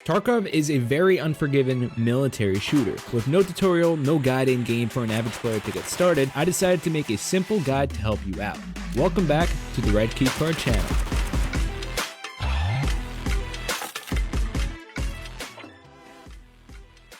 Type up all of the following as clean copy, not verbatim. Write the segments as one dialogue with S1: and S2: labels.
S1: Tarkov is a very unforgiving military shooter. With no tutorial, no guide in game for an average player to get started, I decided to make a simple guide to help you out. Welcome back to the Red Key Card channel.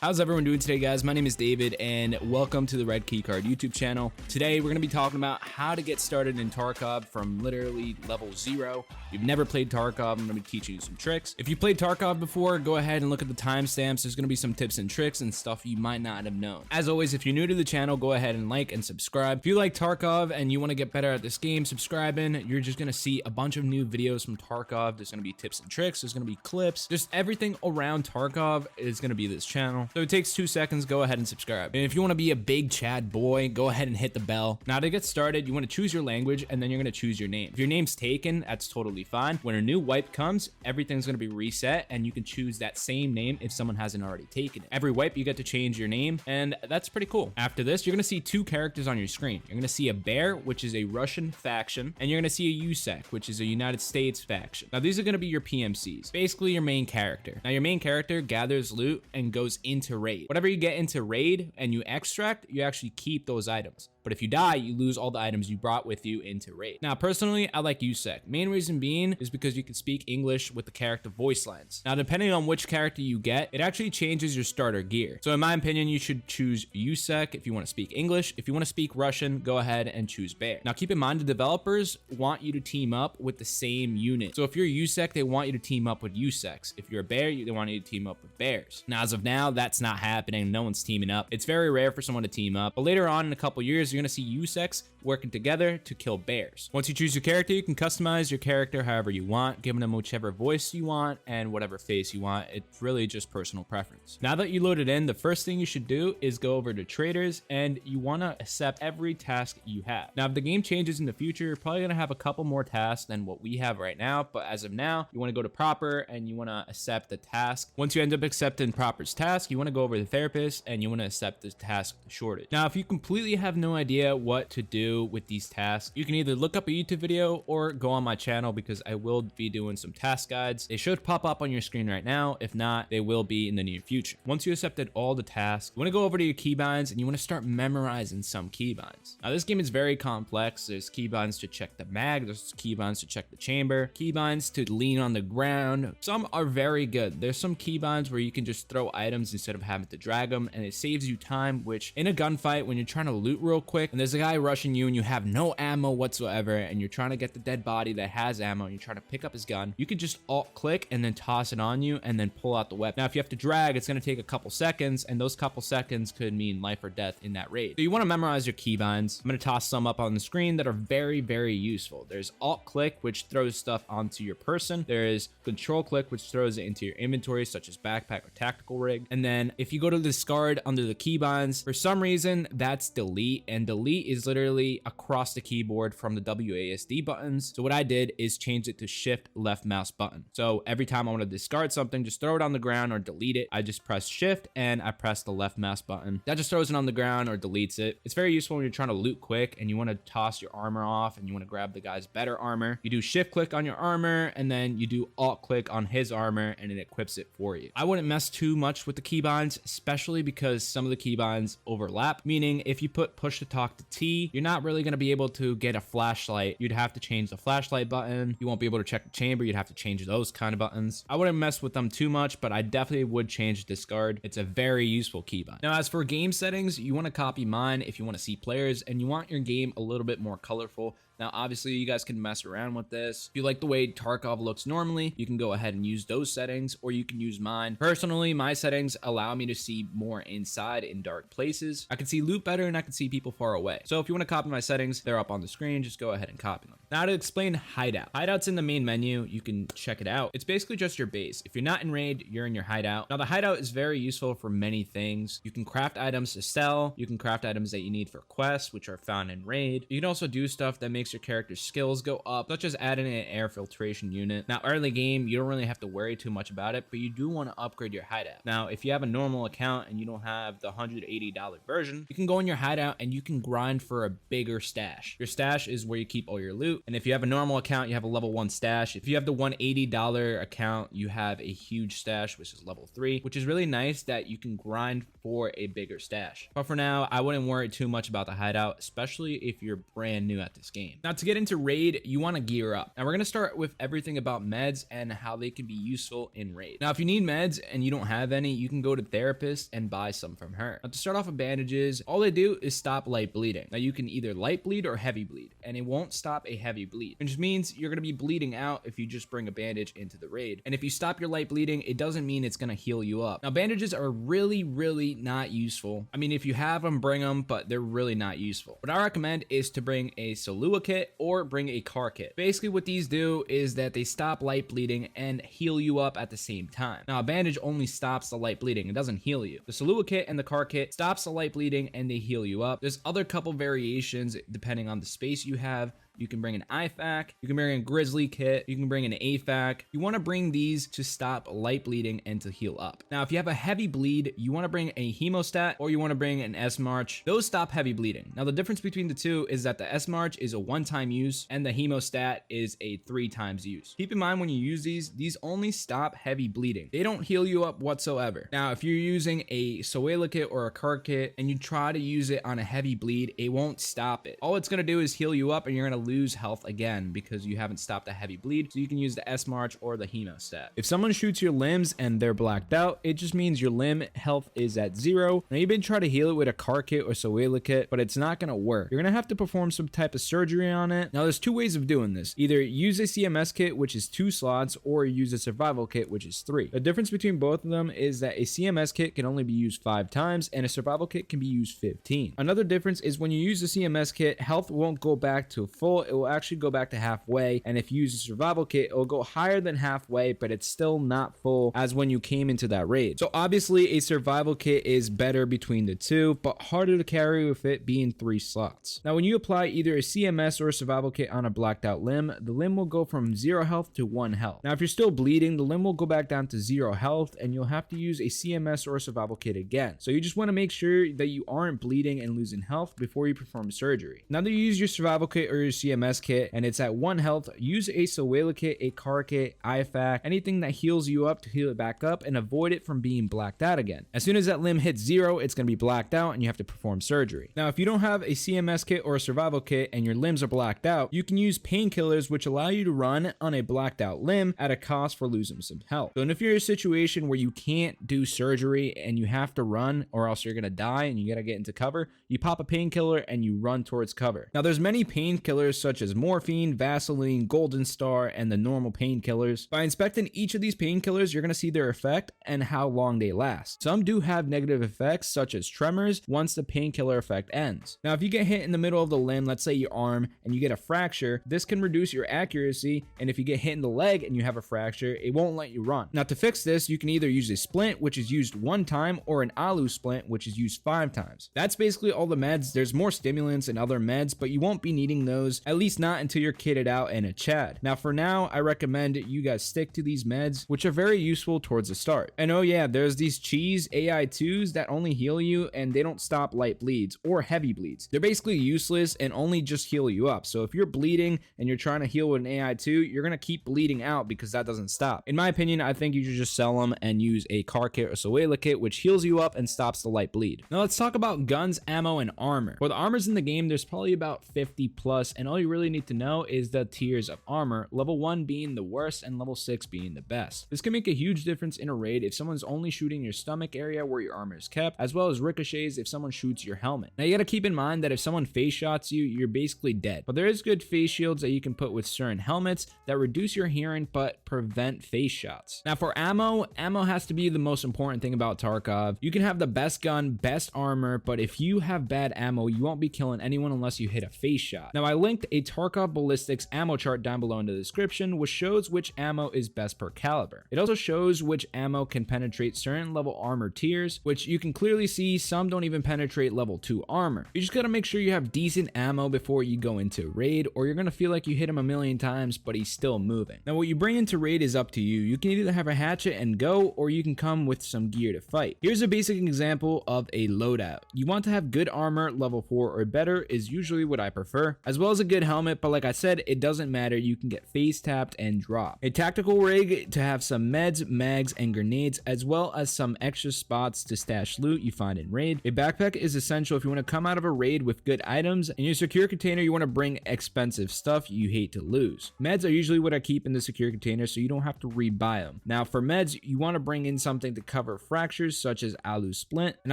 S1: How's everyone doing today, guys? My name is David and welcome to the Red Key Card YouTube channel. Today we're going to be talking about how to get started in Tarkov from literally level 0. If you've never played Tarkov, I'm going to be teaching you some tricks. If you played Tarkov before, go ahead and look at the timestamps. There's going to be some tips and tricks and stuff you might not have known. As always, if you're new to the channel, go ahead and like and subscribe. If you like Tarkov and you want to get better at this game, subscribing, you're just going to see a bunch of new videos from Tarkov. There's going to be tips and tricks. There's going to be clips. Just everything around Tarkov is going to be this channel. So it takes 2 seconds. Go ahead and subscribe. And if you want to be a big Chad boy, go ahead and hit the bell. Now to get started, you want to choose your language and then you're going to choose your name. If your name's taken, that's totally fine. When a new wipe comes, everything's going to be reset and you can choose that same name if someone hasn't already taken it. Every wipe, you get to change your name and that's pretty cool. After this, you're going to see 2 characters on your screen. You're going to see a bear, which is a Russian faction, and you're going to see a USEC, which is a United States faction. Now these are going to be your PMCs, basically your main character. Now your main character gathers loot and goes into raid. Whatever you get into raid and you extract, you actually keep those items. But if you die, you lose all the items you brought with you into raid. Now, personally, I like USEC. Main reason being is because you can speak English with the character voice lines. Now, depending on which character you get, it actually changes your starter gear. So in my opinion, you should choose USEC if you want to speak English. If you want to speak Russian, go ahead and choose bear. Now, keep in mind, the developers want you to team up with the same unit. So if you're USEC, they want you to team up with USECs. If you're a bear, they want you to team up with bears. Now, as of now, that's not happening. No one's teaming up. It's very rare for someone to team up. But later on in a couple years, you're going to see USECs working together to kill bears. Once you choose your character, you can customize your character however you want, giving them whichever voice you want and whatever face you want. It's really just personal preference. Now that you loaded in, the first thing you should do is go over to traders and you want to accept every task you have. Now, if the game changes in the future, you're probably going to have a couple more tasks than what we have right now. But as of now, you want to go to proper and you want to accept the task. Once you end up accepting proper's task, you want to go over to therapist and you want to accept the task shortage. Now, if you completely have no idea what to do with these tasks, you can either look up a YouTube video or go on my channel because I will be doing some task guides. They should pop up on your screen right now. If not, they will be in the near future. Once you accepted all the tasks, you want to go over to your keybinds and you want to start memorizing some keybinds. Now this game is very complex. There's keybinds to check the mag, there's keybinds to check the chamber, keybinds to lean on the ground. Some are very good. There's some keybinds where you can just throw items instead of having to drag them and it saves you time, which in a gunfight when you're trying to loot real quick and there's a guy rushing you and you have no ammo whatsoever and you're trying to get the dead body that has ammo and you're trying to pick up his gun, you can just alt click and then toss it on you and then pull out the weapon. Now if you have to drag, it's going to take a couple seconds and those couple seconds could mean life or death in that raid. So you want to memorize your keybinds. I'm going to toss some up on the screen that are very, very useful. There's alt click, which throws stuff onto your person. There is control click, which throws it into your inventory, such as backpack or tactical rig. And then if you go to discard under the keybinds, for some reason that's delete, and delete is literally across the keyboard from the WASD buttons. So what I did is change it to shift left mouse button. So every time I want to discard something, just throw it on the ground or delete it, I just press shift and I press the left mouse button. That just throws it on the ground or deletes it. It's very useful when you're trying to loot quick and you want to toss your armor off and you want to grab the guy's better armor. You do shift click on your armor and then you do alt click on his armor and it equips it for you. I wouldn't mess too much with the keybinds, especially because some of the keybinds overlap, meaning if you put push to talk to T, you're not really going to be able to get a flashlight. You'd have to change the flashlight button. You won't be able to check the chamber. You'd have to change those kind of buttons. I wouldn't mess with them too much, but I definitely would change discard. It's a very useful keybind. Now, as for game settings, you want to copy mine if you want to see players and you want your game a little bit more colorful. Now, obviously, you guys can mess around with this. If you like the way Tarkov looks normally, you can go ahead and use those settings, or you can use mine. Personally, my settings allow me to see more inside in dark places. I can see loot better, and I can see people far away. So if you want to copy my settings, they're up on the screen. Just go ahead and copy them. Now to explain Hideout. Hideout's in the main menu. You can check it out. It's basically just your base. If you're not in raid, you're in your hideout. Now the hideout is very useful for many things. You can craft items to sell. You can craft items that you need for quests, which are found in raid. You can also do stuff that makes makes your character's skills go up, such as adding an air filtration unit. Now, early game, you don't really have to worry too much about it, but you do want to upgrade your hideout. Now, if you have a normal account and you don't have the $180 version, you can go in your hideout and you can grind for a bigger stash. Your stash is where you keep all your loot. And if you have a normal account, you have a level 1 stash. If you have the $180 account, you have a huge stash, which is level 3, which is really nice that you can grind for a bigger stash. But for now, I wouldn't worry too much about the hideout, especially if you're brand new at this game. Now, to get into raid, you want to gear up. Now, we're going to start with everything about meds and how they can be useful in raid. Now, if you need meds and you don't have any, you can go to therapist and buy some from her. Now, to start off with bandages, all they do is stop light bleeding. Now, you can either light bleed or heavy bleed, and it won't stop a heavy bleed, which means you're going to be bleeding out if you just bring a bandage into the raid. And if you stop your light bleeding, it doesn't mean it's going to heal you up. Now, bandages are really not useful. I mean, if you have them, bring them, but they're really not useful. What I recommend is to bring a Solua kit or bring a car kit. Basically, what these do is that they stop light bleeding and heal you up at the same time. Now, a bandage only stops the light bleeding. It doesn't heal you. The Solua kit and the car kit stops the light bleeding and they heal you up. There's other couple variations depending on the space you have. You can bring an IFAC, you can bring a Grizzly kit, you can bring an AFAC. You want to bring these to stop light bleeding and to heal up. Now, if you have a heavy bleed, you want to bring a Hemostat or you want to bring an S-March. Those stop heavy bleeding. Now, the difference between the two is that the S-March is a 1-time use and the Hemostat is a 3-times use. Keep in mind when you use these only stop heavy bleeding. They don't heal you up whatsoever. Now, if you're using a Soela kit or a car kit and you try to use it on a heavy bleed, it won't stop it. All it's going to do is heal you up and you're going to lose health again because you haven't stopped a heavy bleed. So you can use the S-March or the Hemostat. If someone shoots your limbs and they're blacked out, it just means your limb health is at 0. Now, you've been trying to heal it with a car kit or Soela kit, but it's not going to work. You're going to have to perform some type of surgery on it. Now, there's 2 ways of doing this. Either use a CMS kit, which is 2 slots, or use a survival kit, which is 3. The difference between both of them is that a CMS kit can only be used 5 times and a survival kit can be used 15. Another difference is when you use the CMS kit, health won't go back to full. It will actually go back to halfway, and if you use a survival kit, it'll go higher than halfway, but it's still not full as when you came into that raid. So obviously a survival kit is better between the 2, but harder to carry with it being 3 slots. Now, when you apply either a CMS or a survival kit on a blacked out limb, the limb will go from 0 health to 1 health. Now, if you're still bleeding, the limb will go back down to 0 health and you'll have to use a CMS or a survival kit again. So you just want to make sure that you aren't bleeding and losing health before you perform surgery. Now that you use your survival kit or your CMS kit and it's at 1 health, use a Soela kit, a car kit, IFAC, anything that heals you up to heal it back up and avoid it from being blacked out again. As soon as that limb hits 0, it's going to be blacked out and you have to perform surgery. Now, if you don't have a CMS kit or a survival kit and your limbs are blacked out, you can use painkillers which allow you to run on a blacked out limb at a cost for losing some health. So if you're in a situation where you can't do surgery and you have to run or else you're going to die and you got to get into cover, you pop a painkiller and you run towards cover. Now, there's many painkillers such as morphine, Vaseline, Golden Star, and the normal painkillers. By inspecting each of these painkillers, you're going to see their effect and how long they last. Some do have negative effects such as tremors once the painkiller effect ends. Now, if you get hit in the middle of the limb, let's say your arm, and you get a fracture, this can reduce your accuracy, and if you get hit in the leg and you have a fracture, it won't let you run. Now, to fix this, you can either use a splint, which is used 1 time, or an alu splint, which is used 5 times. That's basically all the meds. There's more stimulants and other meds, but you won't be needing those, at least not until you're kitted out in a Chad. Now, for now, I recommend you guys stick to these meds, which are very useful towards the start. And oh yeah, there's these cheese AI2s that only heal you and they don't stop light bleeds or heavy bleeds. They're basically useless and only just heal you up. So if you're bleeding and you're trying to heal with an AI2, you're going to keep bleeding out because that doesn't stop. In my opinion, I think you should just sell them and use a car kit or Soela kit, which heals you up and stops the light bleed. Now let's talk about guns, ammo, and armor. For the armors in the game, there's probably about 50 plus, and all you really need to know is the tiers of armor, level 1 being the worst and level 6 being the best. This can make a huge difference in a raid if someone's only shooting your stomach area where your armor is kept, as well as ricochets if someone shoots your helmet. Now you gotta keep in mind that if someone face shots you, you're basically dead. But there is good face shields that you can put with certain helmets that reduce your hearing but prevent face shots. Now for ammo has to be the most important thing about Tarkov. You can have the best gun, best armor, but if you have bad ammo, you won't be killing anyone unless you hit a face shot. Now I linked linked a Tarkov ballistics ammo chart down below in the description, which shows which ammo is best per caliber. It also shows which ammo can penetrate certain level armor tiers, which you can clearly see some don't even penetrate level 2 armor. You just gotta make sure you have decent ammo before you go into raid, or you're gonna feel like you hit him a million times but he's still moving. Now what you bring into raid is up to you. You can either have a hatchet and go, or you can come with some gear to fight. Here's a basic example of a loadout. You want to have good armor, level 4 or better is usually what I prefer, as well as a good helmet, but like I said, it doesn't matter, you can get face tapped and drop. A tactical rig to have some meds, mags and grenades, as well as some extra spots to stash loot you find in raid. A backpack is essential if you want to come out of a raid with good items. In your secure container, you want to bring expensive stuff you hate to lose. Meds are usually what I keep in the secure container, so you don't have to rebuy them. Now for meds, you want to bring in something to cover fractures such as alu splint. An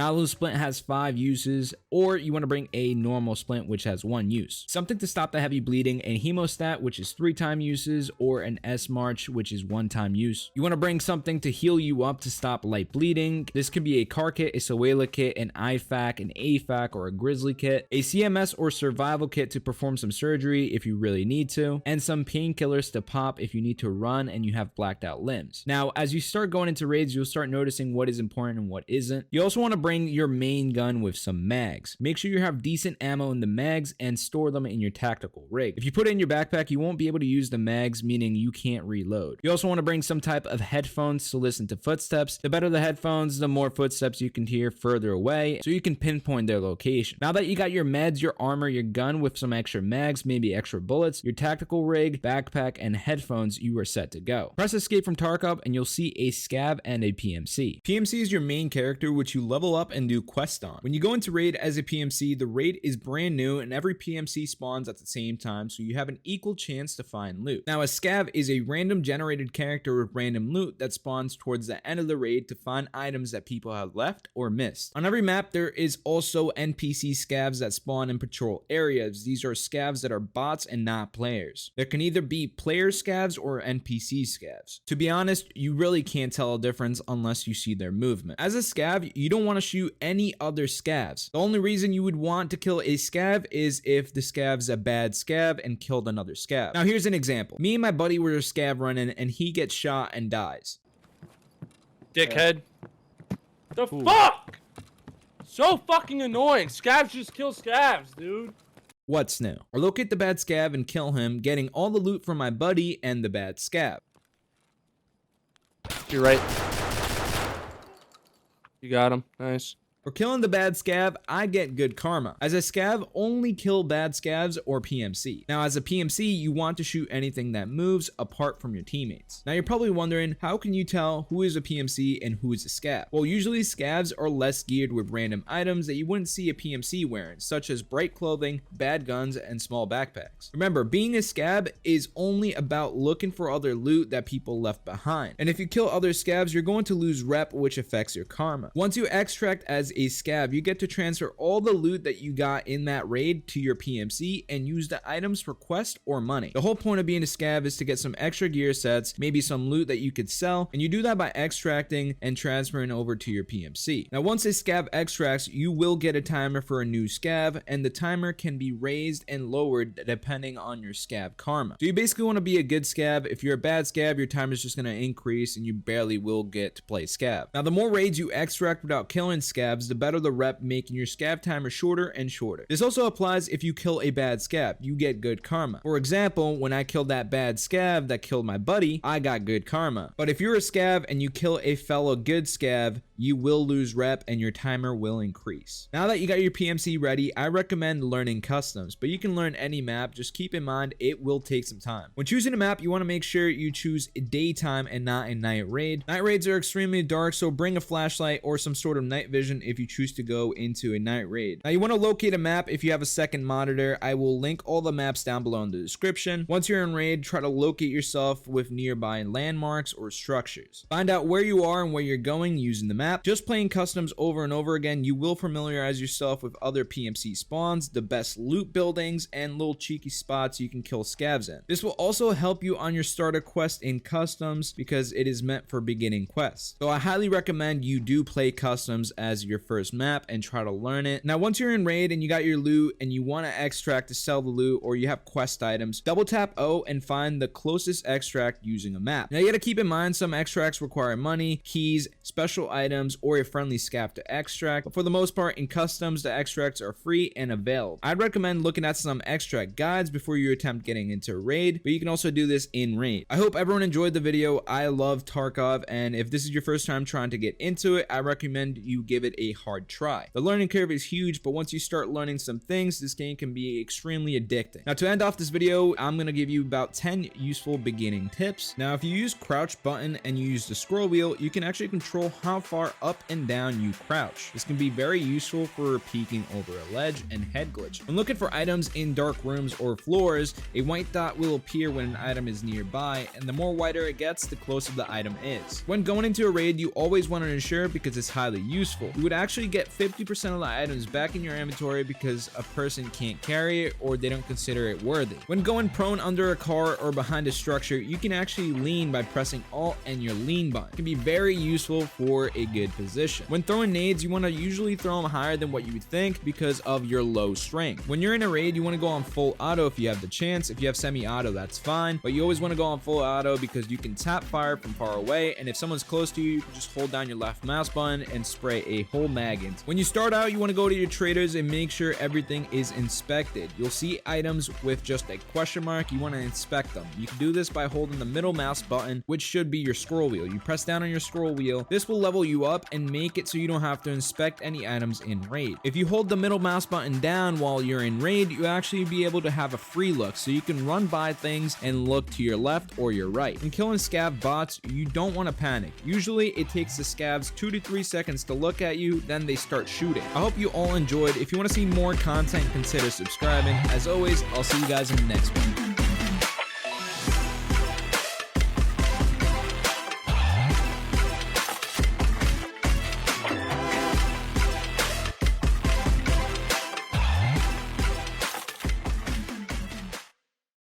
S1: alu splint has 5 uses, or you want to bring a normal splint which has 1 use. Something to stop the heavy bleeding, a hemostat which is 3-time uses, or an S march which is 1-time use. You want to bring something to heal you up to stop light bleeding. This could be a car kit, a Sawela kit, an IFAK, an AFAK, or a grizzly kit, a CMS or survival kit to perform some surgery if you really need to, and some painkillers to pop if you need to run and you have blacked out limbs. Now as you start going into raids, you'll start noticing what is important and what isn't. You also want to bring your main gun with some mags. Make sure you have decent ammo in the mags and store them in your tactical rig. If you put it in your backpack, you won't be able to use the mags, meaning you can't reload. You also want to bring some type of headphones to listen to footsteps. The better the headphones, the more footsteps you can hear further away, so you can pinpoint their location. Now that you got your meds, your armor, your gun with some extra mags, maybe extra bullets, your tactical rig, backpack, and headphones, you are set to go. Press Escape from Tarkov and you'll see a scav and a PMC. PMC is your main character which you level up and do quests on. When you go into raid as a PMC, the raid is brand new and every PMC spawns at the same time, so you have an equal chance to find loot. Now a scav is a random generated character with random loot that spawns towards the end of the raid to find items that people have left or missed. On every map there is also NPC scavs that spawn in patrol areas. These are scavs that are bots and not players. There can either be player scavs or NPC scavs. To be honest, you really can't tell a difference unless you see their movement. As a scav, you don't want to shoot any other scavs. The only reason you would want to kill a scav is if the scav's a bad scav and killed another scav. Now here's an example. Me and my buddy were a scav running and he gets shot and dies.
S2: Dickhead. The fuck? So fucking annoying. Scavs just kill scavs, dude.
S1: What's new? Or locate the bad scav and kill him, getting all the loot from my buddy and the bad scav.
S2: You're right. You got him. Nice.
S1: For killing the bad scav, I get good karma. As a scav, only kill bad scavs or PMC. Now as a PMC, you want to shoot anything that moves apart from your teammates. Now you're probably wondering, how can you tell who is a PMC and who is a scav? Well, usually scavs are less geared with random items that you wouldn't see a PMC wearing, such as bright clothing, bad guns, and small backpacks. Remember, being a scav is only about looking for other loot that people left behind. And if you kill other scavs, you're going to lose rep, which affects your karma. Once you extract as a scav, you get to transfer all the loot that you got in that raid to your PMC and use the items for quest or money. The whole point of being a scav is to get some extra gear sets, maybe some loot that you could sell, and you do that by extracting and transferring over to your PMC. Now once a scav extracts, you will get a timer for a new scav, and the timer can be raised and lowered depending on your scav karma. So you basically want to be a good scav. If you're a bad scav, your timer is just going to increase and you barely will get to play scav. Now the more raids you extract without killing scavs, the better the rep, making your scav timer shorter and shorter. This also applies if you kill a bad scav. You get good karma. For example, when I killed that bad scav that killed my buddy, I got good karma. But if you're a scav and you kill a fellow good scav, you will lose rep and your timer will increase. Now that you got your PMC ready, I recommend learning customs, but you can learn any map. Just keep in mind it will take some time. When choosing a map, you want to make sure you choose daytime and not a night raid. Night raids are extremely dark, so bring a flashlight or some sort of night vision if you choose to go into a night raid. Now you want to locate a map if you have a second monitor. I will link all the maps down below in the description. Once you're in raid, try to locate yourself with nearby landmarks or structures. Find out where you are and where you're going using the map. map. Just playing customs over and over again, you will familiarize yourself with other PMC spawns, the best loot buildings, and little cheeky spots you can kill scavs in. This will also help you on your starter quest in customs because it is meant for beginning quests. So I highly recommend you do play customs as your first map and try to learn it. Now once you're in raid and you got your loot and you want to extract to sell the loot, or you have quest items, double tap O and find the closest extract using a map. Now you gotta keep in mind some extracts require money, keys, special items, or a friendly scav to extract, but for the most part in customs the extracts are free and available. I'd recommend looking at some extract guides before you attempt getting into a raid, but you can also do this in raid. I hope everyone enjoyed the video. I love Tarkov, and if this is your first time trying to get into it, I recommend you give it a hard try. The learning curve is huge, but once you start learning some things, this game can be extremely addicting. Now to end off this video, I'm gonna give you about 10 useful beginning tips. Now if you use crouch button and you use the scroll wheel, you can actually control how far up and down you crouch. This can be very useful for peeking over a ledge and head glitch. When looking for items in dark rooms or floors, a white dot will appear when an item is nearby, and the more whiter it gets, the closer the item is. When going into a raid, you always want to ensure, because it's highly useful, you would actually get 50% of the items back in your inventory because a person can't carry it or they don't consider it worthy. When going prone under a car or behind a structure, you can actually lean by pressing Alt and your lean button. It can be very useful for a good position. When throwing nades, you want to usually throw them higher than what you would think because of your low strength. When you're in a raid, you want to go on full auto if you have the chance. If you have semi-auto, that's fine, but you always want to go on full auto because you can tap fire from far away, and if someone's close to you, you can just hold down your left mouse button and spray a whole mag in. When you start out, you want to go to your traders and make sure everything is inspected. You'll see items with just a question mark. You want to inspect them. You can do this by holding the middle mouse button, which should be your scroll wheel. You press down on your scroll wheel. This will level you up and make it so you don't have to inspect any items in raid. If you hold the middle mouse button down while you're in raid, you actually be able to have a free look, so you can run by things and look to your left or your right. When killing scav bots, you don't want to panic. Usually it takes the scavs 2 to 3 seconds to look at you, then they start shooting. I hope you all enjoyed. If you want to see more content, consider subscribing. As always, I'll see you guys in the next one.